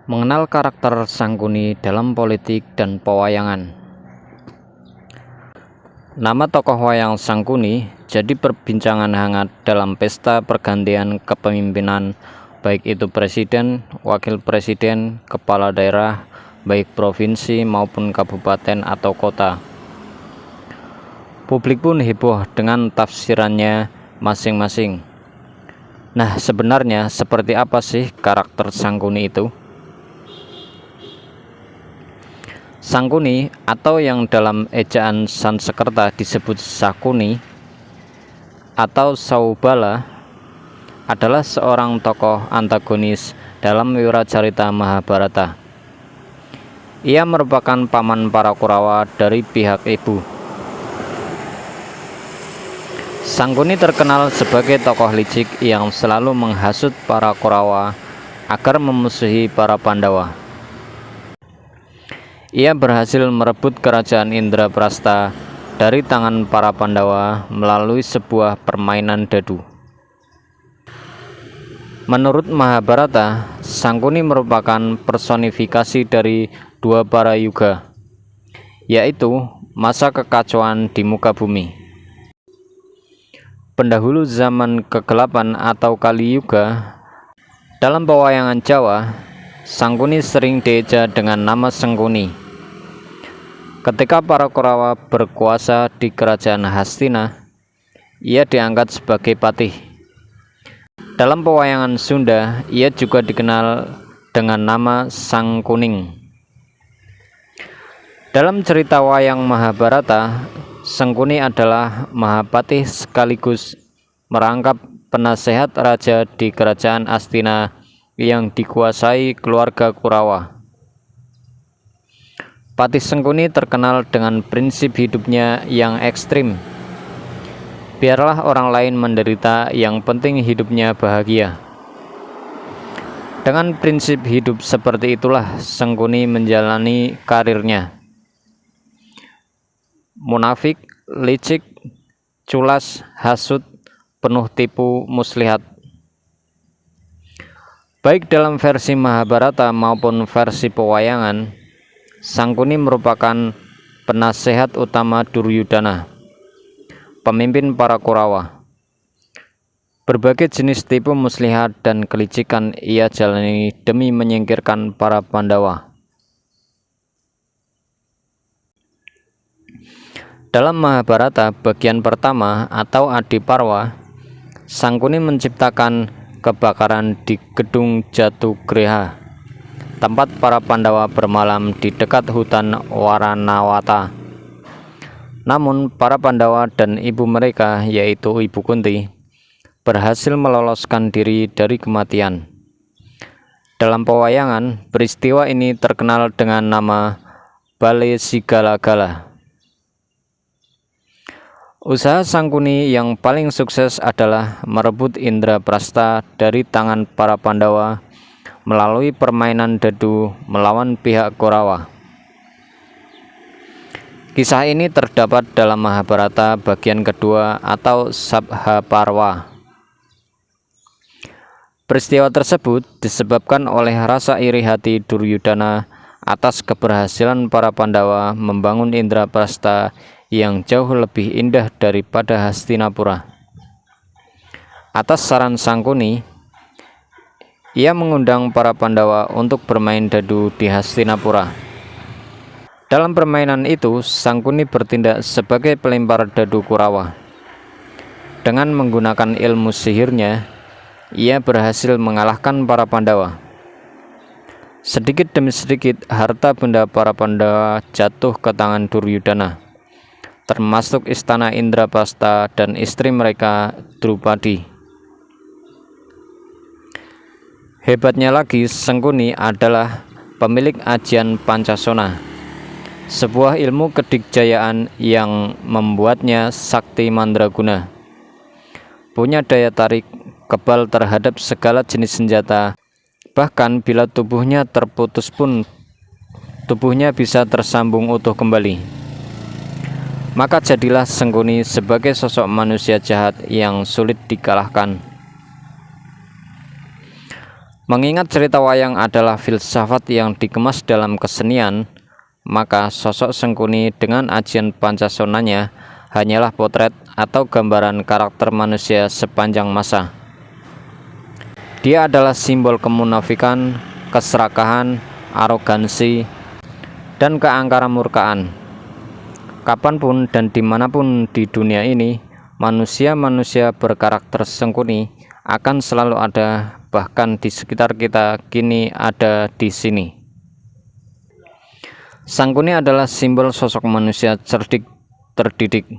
Mengenal karakter Sangkuni dalam politik dan pewayangan. Nama tokoh wayang Sangkuni jadi perbincangan hangat dalam pesta pergantian kepemimpinan, baik itu presiden, wakil presiden, kepala daerah, baik provinsi maupun kabupaten atau kota. Publik pun heboh dengan tafsirannya masing-masing. Nah, sebenarnya seperti apa sih karakter Sangkuni itu? Sangkuni atau yang dalam ejaan Sanskerta disebut Sakuni atau Saubala adalah seorang tokoh antagonis dalam Wiracarita Mahabharata. Ia merupakan paman para Kurawa dari pihak ibu. Sangkuni terkenal sebagai tokoh licik yang selalu menghasut para Kurawa agar memusuhi para Pandawa. Ia berhasil merebut kerajaan Indraprastha dari tangan para Pandawa melalui sebuah permainan dadu. Menurut Mahabharata, Sangkuni merupakan personifikasi dari dua para yuga, yaitu masa kekacauan di muka bumi. Pendahulu zaman kegelapan atau Kali Yuga, dalam pewayangan Jawa, Sangkuni sering dieja dengan nama Sengkuni. Ketika para Kurawa berkuasa di kerajaan Hastina, ia diangkat sebagai patih. Dalam pewayangan Sunda, ia juga dikenal dengan nama Sang Kuning. Dalam cerita wayang Mahabharata, Sangkuni adalah Mahapatih sekaligus merangkap penasehat raja di kerajaan Astina yang dikuasai keluarga Kurawa. Patih Sangkuni terkenal dengan prinsip hidupnya yang ekstrim. Biarlah orang lain menderita, yang penting hidupnya bahagia. Dengan prinsip hidup seperti itulah Sangkuni menjalani karirnya. Munafik, licik, culas, hasut, penuh tipu muslihat. Baik dalam versi Mahabharata maupun versi pewayangan, Sangkuni merupakan penasehat utama Duryudana, pemimpin para Kurawa. Berbagai jenis tipu muslihat dan kelicikan ia jalani demi menyingkirkan para Pandawa. Dalam Mahabharata bagian pertama atau Adiparwa, Sangkuni menciptakan kebakaran di gedung Jatugriha, tempat para Pandawa bermalam di dekat hutan Waranawata. Namun para Pandawa dan ibu mereka, yaitu Ibu Kunti, berhasil meloloskan diri dari kematian. Dalam pewayangan, peristiwa ini terkenal dengan nama Bale Sigala-gala. Usaha Sangkuni yang paling sukses adalah merebut Indraprastha dari tangan para Pandawa melalui permainan dadu melawan pihak Kurawa. Kisah ini terdapat dalam Mahabharata bagian kedua atau Sabhaparwa. Peristiwa tersebut disebabkan oleh rasa iri hati Duryudana atas keberhasilan para Pandawa membangun Indraprastha yang jauh lebih indah daripada Hastinapura. Atas saran Sangkuni, ia mengundang para Pandawa untuk bermain dadu di Hastinapura. Dalam permainan itu, Sangkuni bertindak sebagai pelempar dadu Kurawa. Dengan menggunakan ilmu sihirnya, ia berhasil mengalahkan para Pandawa. Sedikit demi sedikit, harta benda para Pandawa jatuh ke tangan Duryudana, termasuk istana Indraprastha dan istri mereka Drupadi. Hebatnya lagi, Sangkuni adalah pemilik ajian Pancasona, sebuah ilmu kedikjayaan yang membuatnya sakti mandraguna. Punya daya tarik kebal terhadap segala jenis senjata, bahkan bila tubuhnya terputus pun tubuhnya bisa tersambung utuh kembali. Maka jadilah Sangkuni sebagai sosok manusia jahat yang sulit dikalahkan. Mengingat cerita wayang adalah filsafat yang dikemas dalam kesenian, maka sosok Sengkuni dengan ajian Pancasonanya hanyalah potret atau gambaran karakter manusia sepanjang masa. Dia adalah simbol kemunafikan, keserakahan, arogansi, dan keangkara murkaan. Kapanpun dan dimanapun di dunia ini, manusia-manusia berkarakter Sengkuni akan selalu ada, bahkan di sekitar kita kini ada di sini. Sangkuni adalah simbol sosok manusia cerdik, terdidik,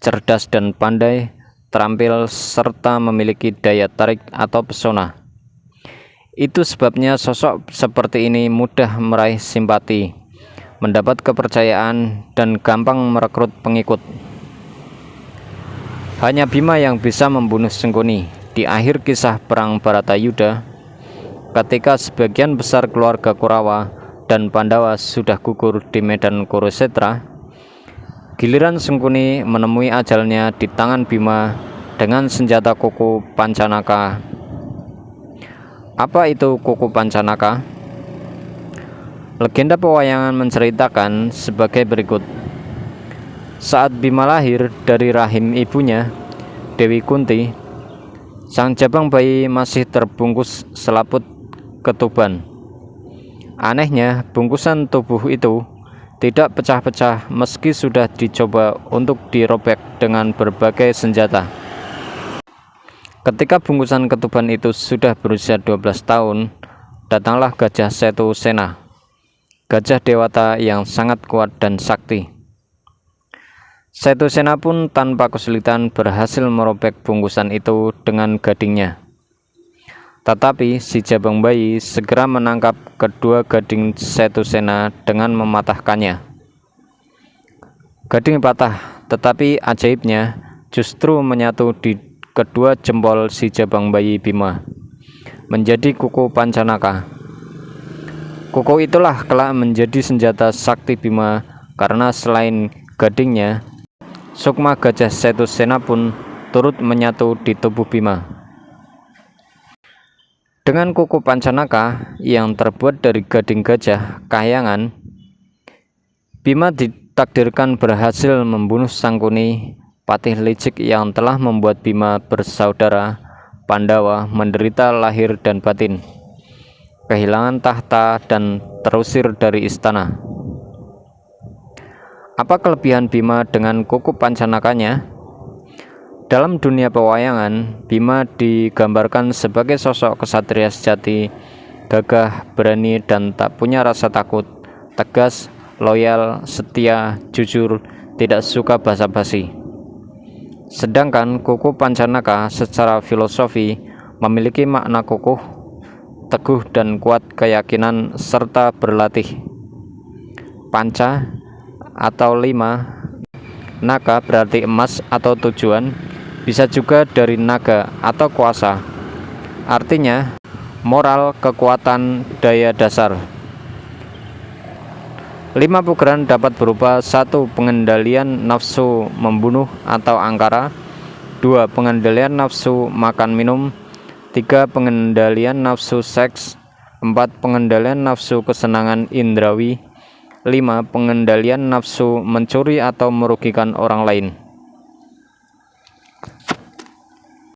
cerdas dan pandai, terampil serta memiliki daya tarik atau pesona. Itu sebabnya sosok seperti ini mudah meraih simpati, mendapat kepercayaan, dan gampang merekrut pengikut. Hanya Bima yang bisa membunuh Sengkuni. Di akhir kisah perang Baratayuda, ketika sebagian besar keluarga Kurawa dan Pandawa sudah gugur di medan Kurusetra, giliran Sengkuni menemui ajalnya di tangan Bima dengan senjata kuku Pancanaka. Apa itu kuku Pancanaka? Legenda pewayangan menceritakan sebagai berikut. Saat Bima lahir dari rahim ibunya, Dewi Kunti, sang jabang bayi masih terbungkus selaput ketuban. Anehnya, bungkusan tubuh itu tidak pecah-pecah meski sudah dicoba untuk dirobek dengan berbagai senjata. Ketika bungkusan ketuban itu sudah berusia 12 tahun, datanglah Gajah Setusena, gajah dewata yang sangat kuat dan sakti. Setusena pun tanpa kesulitan berhasil merobek bungkusan itu dengan gadingnya. Tetapi si jabang bayi segera menangkap kedua gading Setusena dengan mematahkannya. Gading patah, tetapi ajaibnya justru menyatu di kedua jempol si jabang bayi Bima, menjadi kuku Pancanaka. Kuku itulah kelak menjadi senjata sakti Bima, karena selain gadingnya, sukma Gajah Setusena pun turut menyatu di tubuh Bima. Dengan kuku Pancanaka yang terbuat dari gading gajah kahyangan, Bima ditakdirkan berhasil membunuh Sangkuni, patih licik yang telah membuat Bima bersaudara Pandawa menderita lahir dan batin, kehilangan tahta dan terusir dari istana. Apa kelebihan Bima dengan kuku Pancanakanya? Dalam dunia pewayangan, Bima digambarkan sebagai sosok kesatria sejati, gagah, berani, dan tak punya rasa takut, tegas, loyal, setia, jujur, tidak suka basa-basi. Sedangkan kuku Pancanaka secara filosofi memiliki makna kukuh, teguh, dan kuat keyakinan serta berlatih. Panca atau 5, naga berarti emas atau tujuan, bisa juga dari naga atau kuasa, artinya moral, kekuatan, daya dasar. 5 pugeran dapat berupa 1 pengendalian nafsu membunuh atau angkara, 2 pengendalian nafsu makan minum, 3 pengendalian nafsu seks, 4 pengendalian nafsu kesenangan indrawi, 5 pengendalian nafsu mencuri atau merugikan orang lain.